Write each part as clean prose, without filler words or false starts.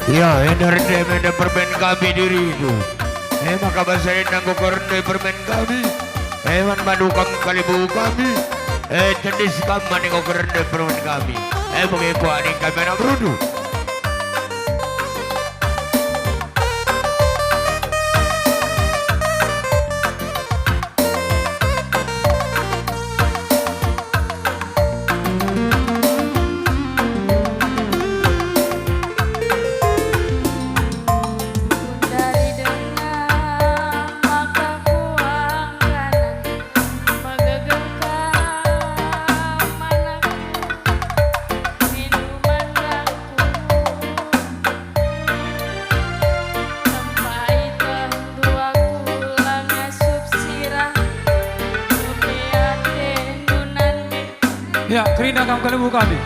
Ya, hendarnya mena permen kami diri itu. Maka bahasa nanggo korne permen kami. Hewan madukang kalibu kami. Jenis kami nanggo korne permen kami. Begitu aning kami nak berudu. Ya, kerina kamu kalibu kami.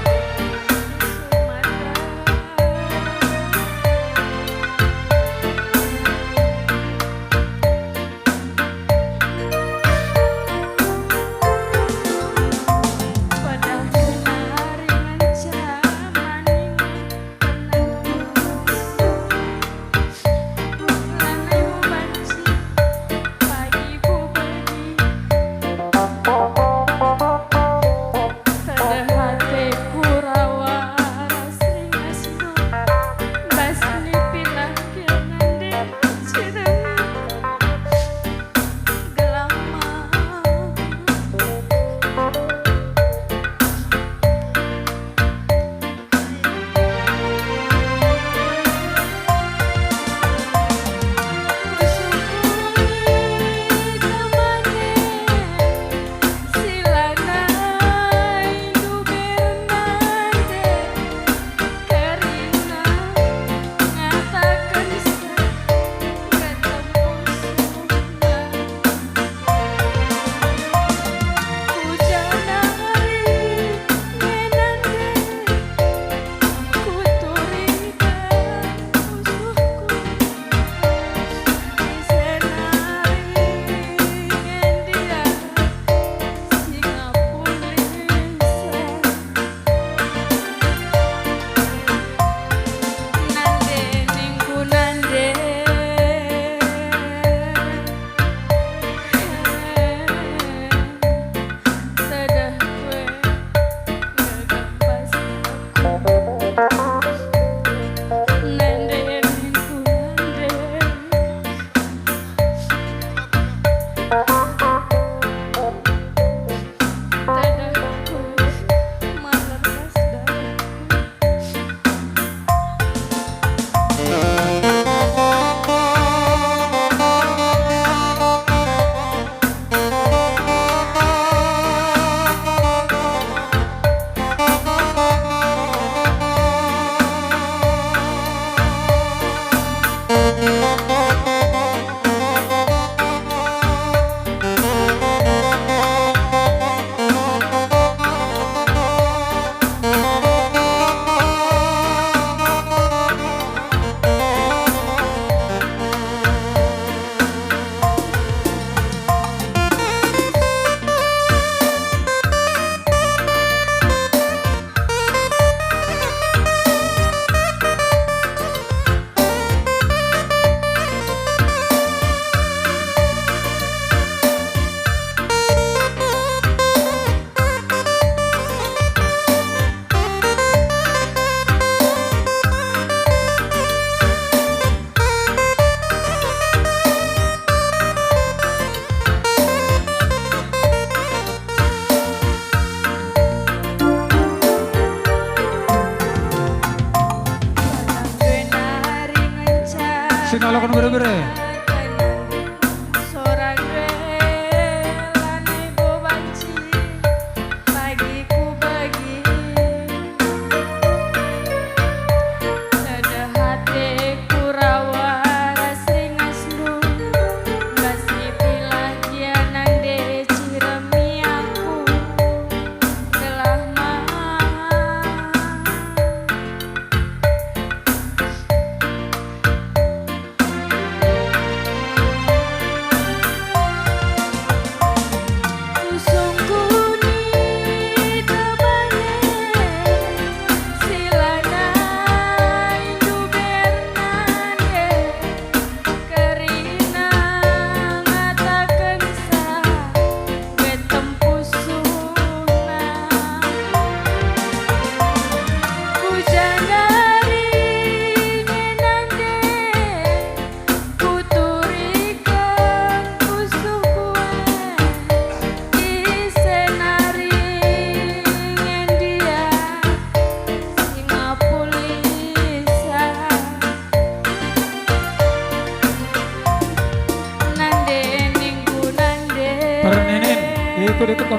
Sinalakan bere-bere.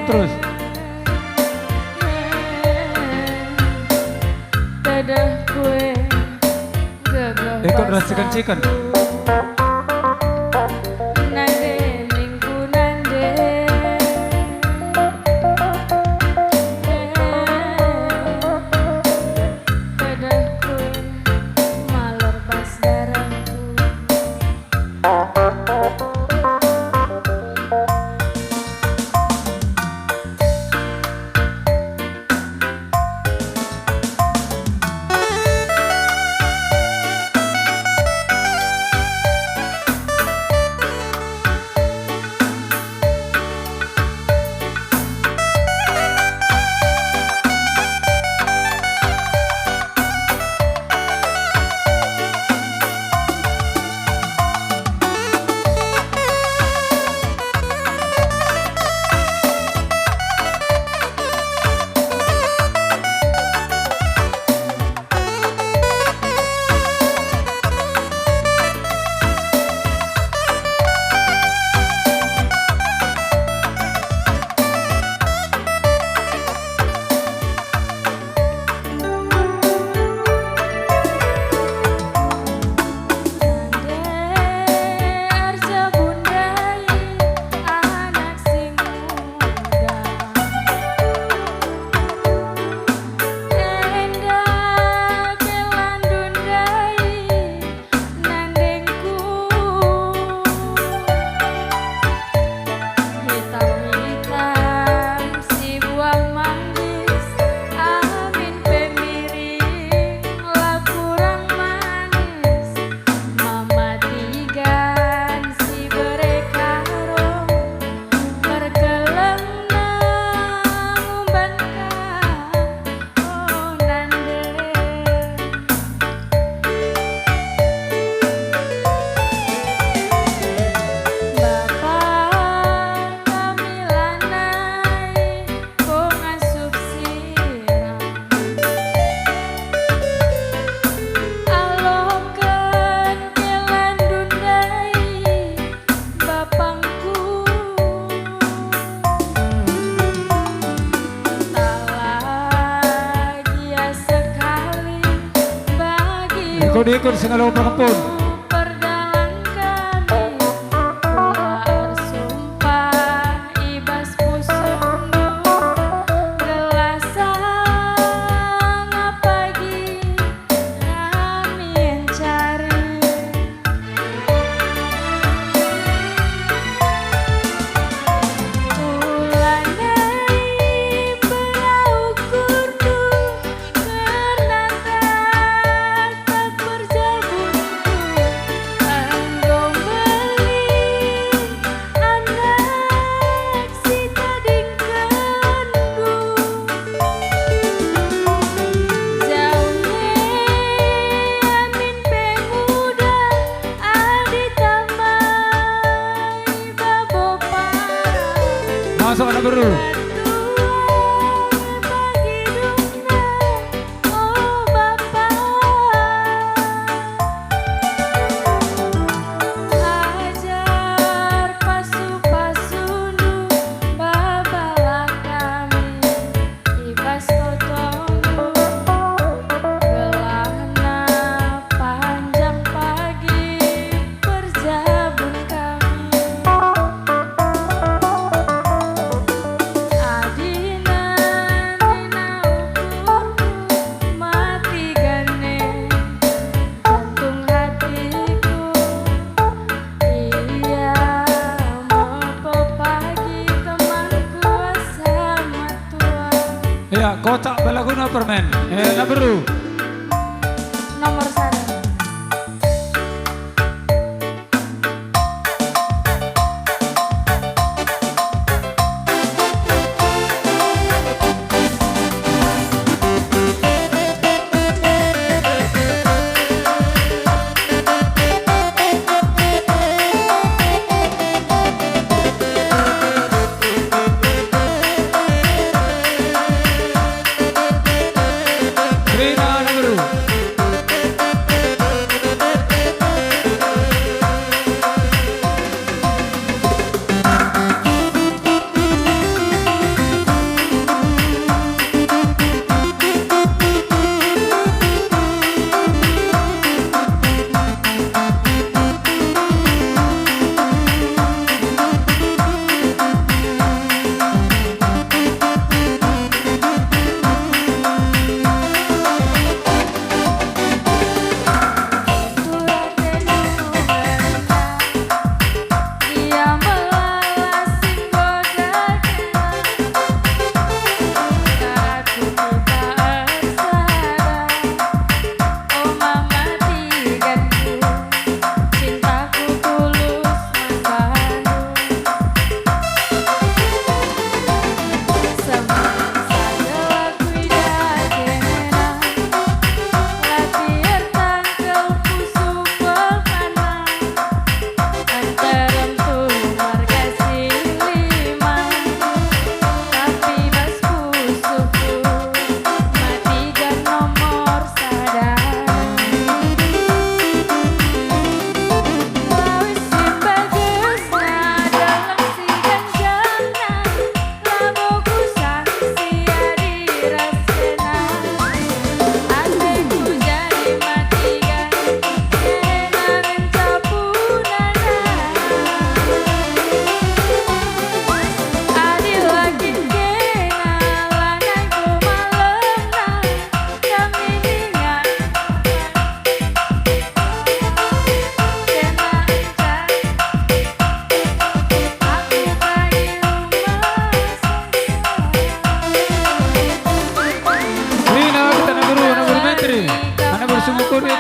ikut terus. Dadah kue gegah Ikut rasakan chicken. nande minggu nande dadah kue malor pas darahku. Ikut singgalo pangkampun. Perdalan kami ular sumpah ibas pusundu gelasang pagi kami yang cari ulan dari beraukur tu karena tak berjabunku anggong beli anak si tading kendu jauhnya amin pemuda adi tamai babopa Masuk anak baru. Ajar pasu-pasundu babalah kami ibas kotondu gelahna panjang pagi perjabun kami adina nina ukurku mati gane jantung hatiku iya mopo pagi temanku sama tua Ya, kotak balaguna permen. Anak baru. nomor 1. Rina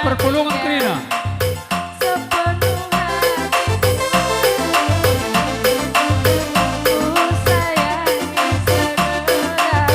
perpulungan Krina. sepenuh hatiku ku sayangi segenap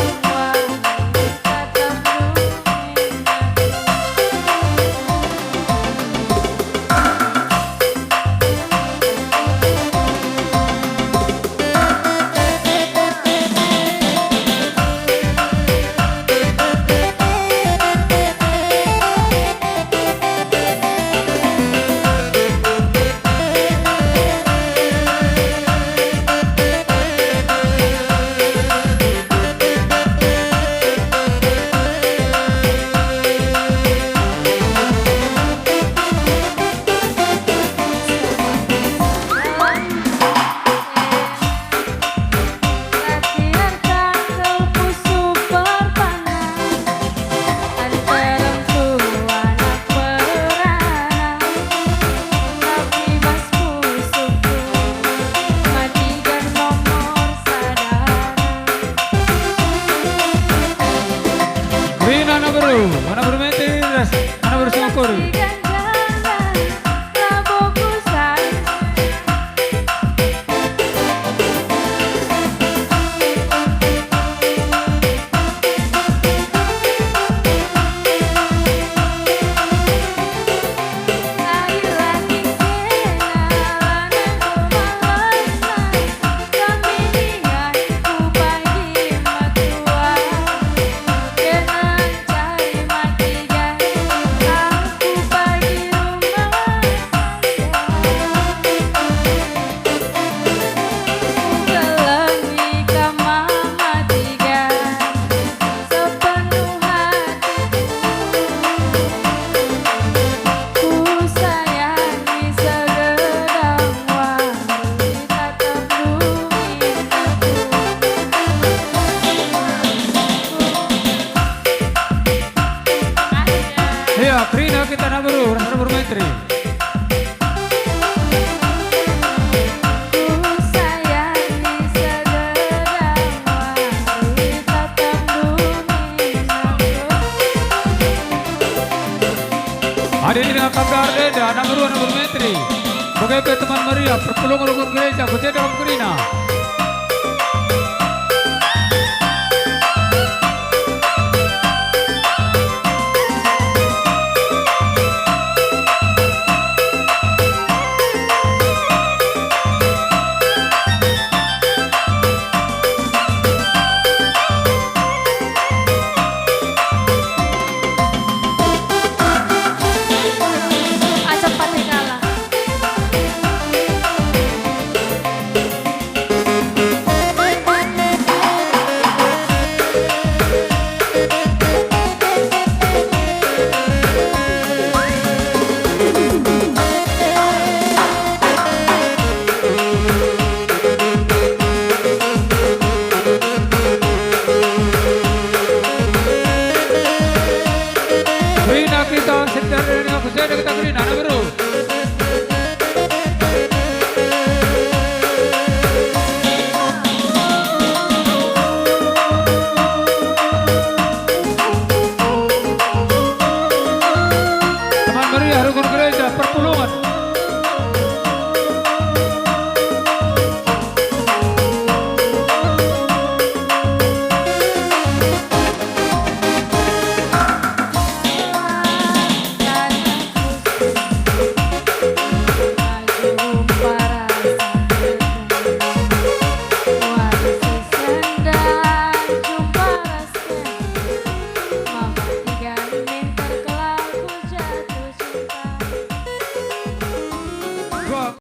wanita latihan tanggalku super panas antaremku anak peranan tapi bas pusukku matikan nomor sadar Krina na baru. Mana bermetis? Mana bersyukur. ganjaran labuhku sayang ayo lagi kenalan aku malasan kami niatku pagi matua dengan cari matikan aku pagi rumah Gelengi kama matikan sepenuh hatiku ku sayangi segenap wanita terlumit Iya, Krina kita na baru. Rasa bermetri. ku sayangi segenap wanita terlumit Hadirin Akam Garden dan anak bermetri. Bagaimana teman Maria perpulungan rukun gereja Kota dalam Krina. Acap pati kalah Krina kita sedang dengan Kota kita Krina na baru.